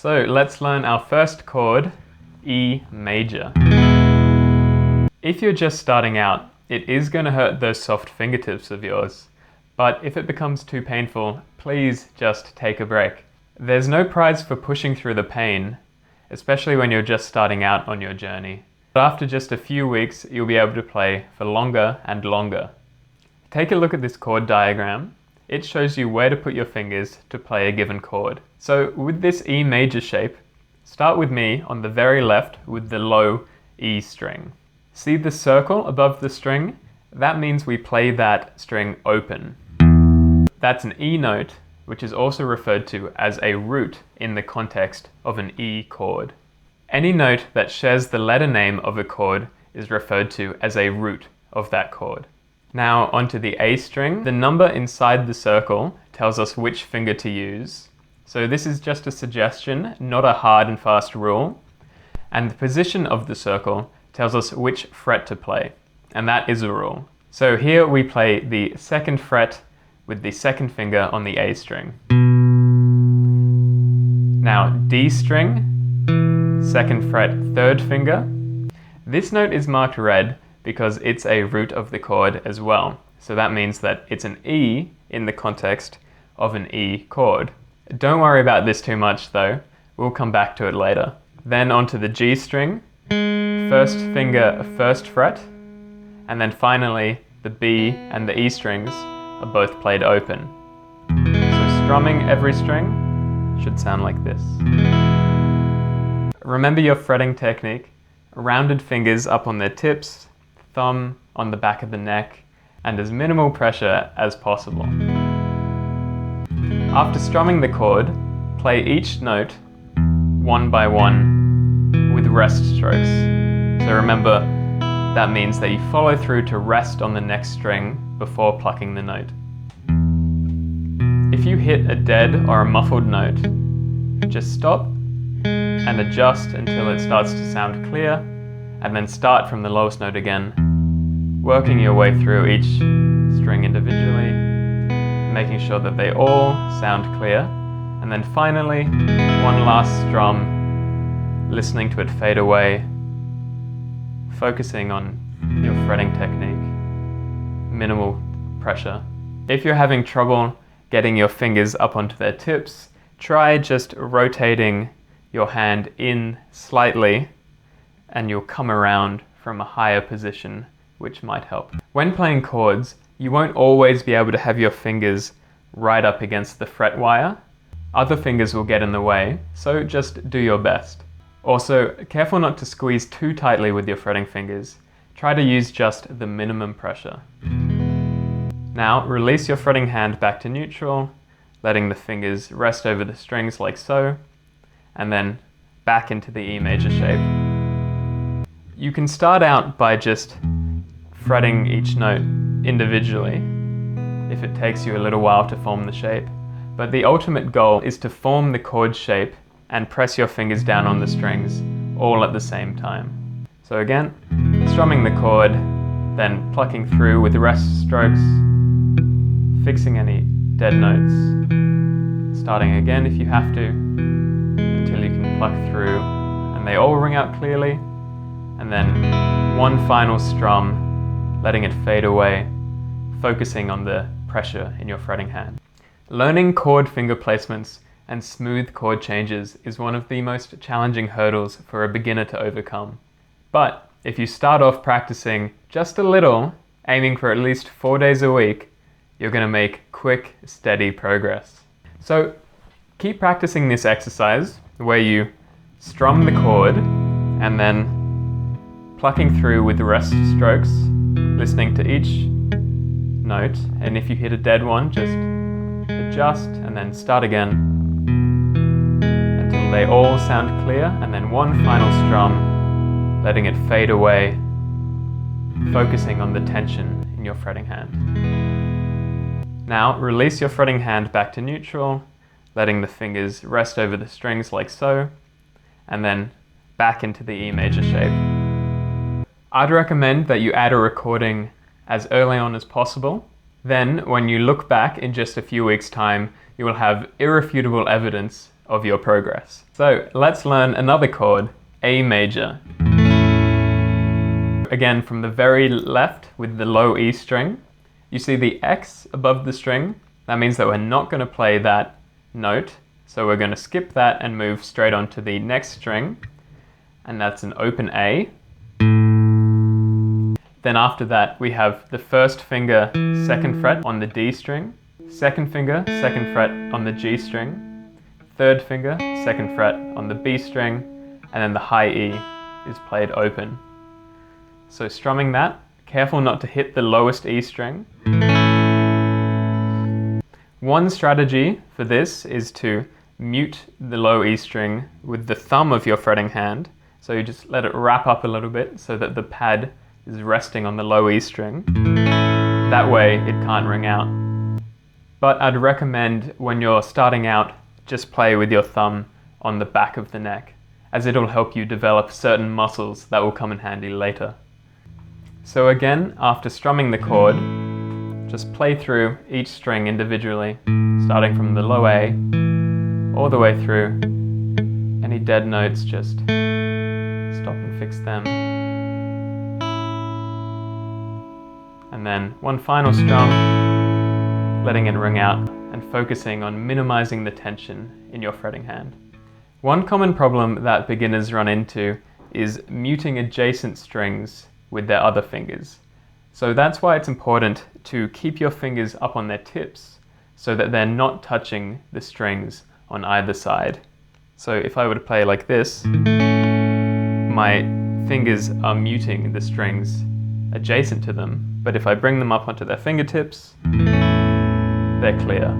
So let's learn our first chord, E major. If you're just starting out, it is going to hurt those soft fingertips of yours. But if it becomes too painful, please just take a break. There's no prize for pushing through the pain, especially when you're just starting out on your journey. But after just a few weeks, you'll be able to play for longer and longer. Take a look at this chord diagram. It shows you where to put your fingers to play a given chord. So with this E major shape, start with me on the very left with the low E string. See the circle above the string? That means we play that string open. That's an E note, which is also referred to as a root in the context of an E chord. Any note that shares the letter name of a chord is referred to as a root of that chord. Now onto the A string. The number inside the circle tells us which finger to use. So this is just a suggestion, not a hard and fast rule. And the position of the circle tells us which fret to play, and that is a rule. So here we play the second fret with the second finger on the A string. Now D string, second fret, third finger. This note is marked red because it's a root of the chord as well. So that means that it's an E in the context of an E chord. Don't worry about this too much though, we'll come back to it later. Then onto the G string, first finger, first fret, and then finally the B and the E strings are both played open. So strumming every string should sound like this. Remember your fretting technique, rounded fingers up on their tips, thumb on the back of the neck, and as minimal pressure as possible. After strumming the chord, play each note one by one with rest strokes. So remember, that means that you follow through to rest on the next string before plucking the note. If you hit a dead or a muffled note, just stop and adjust until it starts to sound clear, and then start from the lowest note again, working your way through each string individually, making sure that they all sound clear, and then finally, one last strum, listening to it fade away, focusing on your fretting technique, minimal pressure. If you're having trouble getting your fingers up onto their tips, try just rotating your hand in slightly and you'll come around from a higher position, which might help. When playing chords, you won't always be able to have your fingers right up against the fret wire. Other fingers will get in the way, so just do your best. Also, careful not to squeeze too tightly with your fretting fingers. Try to use just the minimum pressure. Now, release your fretting hand back to neutral, letting the fingers rest over the strings like so, and then back into the E major shape. You can start out by just fretting each note individually, if it takes you a little while to form the shape. But the ultimate goal is to form the chord shape and press your fingers down on the strings, all at the same time. So again, strumming the chord, then plucking through with rest strokes, fixing any dead notes, starting again if you have to, until you can pluck through and they all ring out clearly, and then one final strum, letting it fade away, focusing on the pressure in your fretting hand. Learning chord finger placements and smooth chord changes is one of the most challenging hurdles for a beginner to overcome. But if you start off practicing just a little, aiming for at least 4 days a week, you're going to make quick, steady progress. So keep practicing this exercise where you strum the chord and then plucking through with rest strokes, listening to each note, and if you hit a dead one, just adjust and then start again until they all sound clear, and then one final strum, letting it fade away, focusing on the tension in your fretting hand. Now release your fretting hand back to neutral, letting the fingers rest over the strings like so, and then back into the E major shape. I'd recommend that you add a recording as early on as possible. Then, when you look back in just a few weeks' time, you will have irrefutable evidence of your progress. So let's learn another chord, A major. Again, from the very left with the low E string, you see the X above the string. That means that we're not going to play that note. So we're going to skip that and move straight on to the next string. And that's an open A. Then after that, we have the first finger, second fret on the D string, second finger, second fret on the G string, third finger, second fret on the B string, and then the high E is played open. So strumming that, careful not to hit the lowest E string. One strategy for this is to mute the low E string with the thumb of your fretting hand. So you just let it wrap up a little bit so that the pad is resting on the low E string. That way it can't ring out. But I'd recommend when you're starting out, just play with your thumb on the back of the neck, as it'll help you develop certain muscles that will come in handy later. So again, after strumming the chord, just play through each string individually, starting from the low A, all the way through. Any dead notes, just stop and fix them. And then one final strum, letting it ring out and focusing on minimizing the tension in your fretting hand. One common problem that beginners run into is muting adjacent strings with their other fingers. So that's why it's important to keep your fingers up on their tips so that they're not touching the strings on either side. So if I were to play like this, my fingers are muting the strings adjacent to them, but if I bring them up onto their fingertips, they're clear.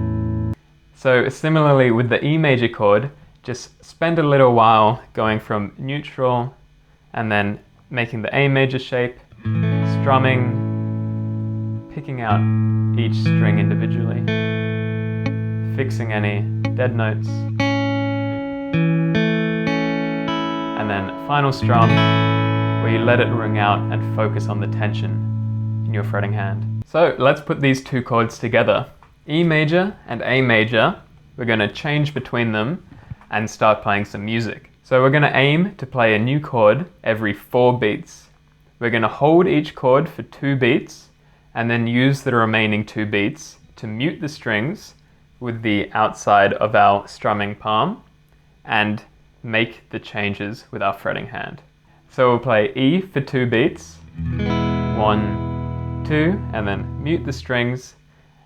So similarly with the E major chord, just spend a little while going from neutral and then making the A major shape, strumming, picking out each string individually, fixing any dead notes, and then final strum where you let it ring out and focus on the tension in your fretting hand. So let's put these two chords together. E major and A major, we're going to change between them and start playing some music. So we're going to aim to play a new chord every 4 beats. We're going to hold each chord for 2 beats and then use the remaining 2 beats to mute the strings with the outside of our strumming palm and make the changes with our fretting hand. So we'll play E for 2 beats, 1, 2, and then mute the strings,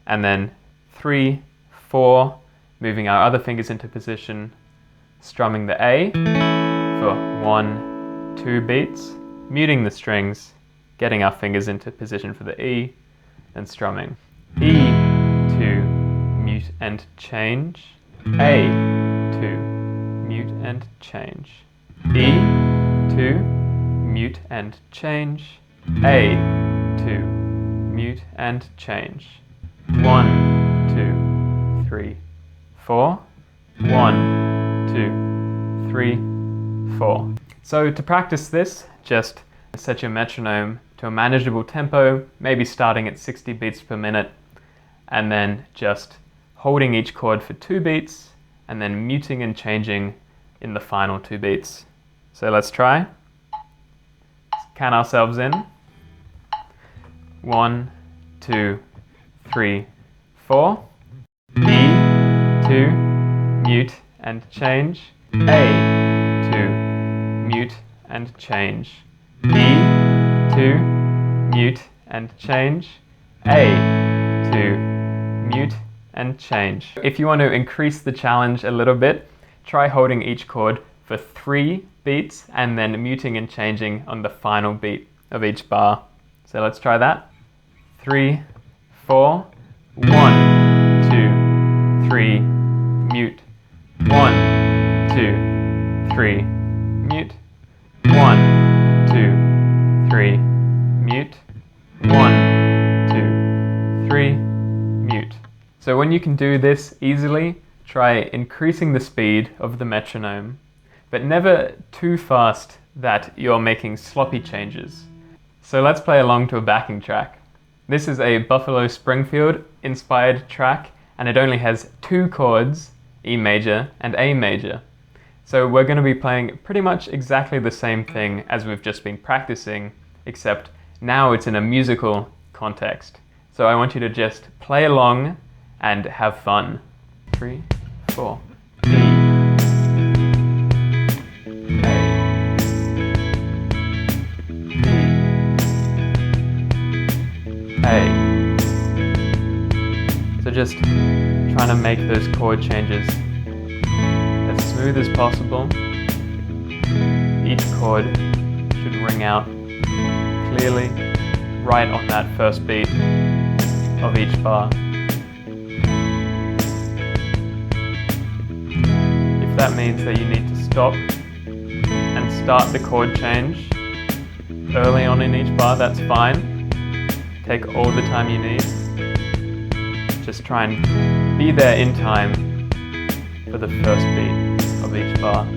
and then 3, 4, moving our other fingers into position, strumming the A for 1, 2 beats, muting the strings, getting our fingers into position for the E, and strumming. E, 2, mute and change, A, 2, mute and change, E, 2, mute and change, A, 2, mute and change. 1, 2, 3, 4, 1, 2, 3, 4. So to practice this, just set your metronome to a manageable tempo, maybe starting at 60 beats per minute, and then just holding each chord for 2 beats, and then muting and changing in the final 2 beats. So let's try. Let's count ourselves in. 1, 2, 3, 4. E, 2, mute and change. A, 2, mute and change. E, 2, mute and change. A, 2, mute and change. If you want to increase the challenge a little bit, try holding each chord for 3 beats and then muting and changing on the final beat of each bar. So let's try that. 3, 4, 1, 2, 3, mute. 1, 2, 3, mute. 1, 2, 3, mute. 1, 2, 3, mute. So when you can do this easily, try increasing the speed of the metronome, but never too fast that you're making sloppy changes. So let's play along to a backing track. This is a Buffalo Springfield inspired track, and it only has 2 chords E major, and A major. So we're going to be playing pretty much exactly the same thing as we've just been practicing, except now it's in a musical context. So I want you to just play along and have fun. 3, 4. D. A. A. So just trying to make those chord changes as smooth as possible. Each chord should ring out clearly right on that first beat of each bar. If that means that you need to stop and start the chord change early on in each bar, that's fine. Take all the time you need. Just try and be there in time for the first beat of each bar.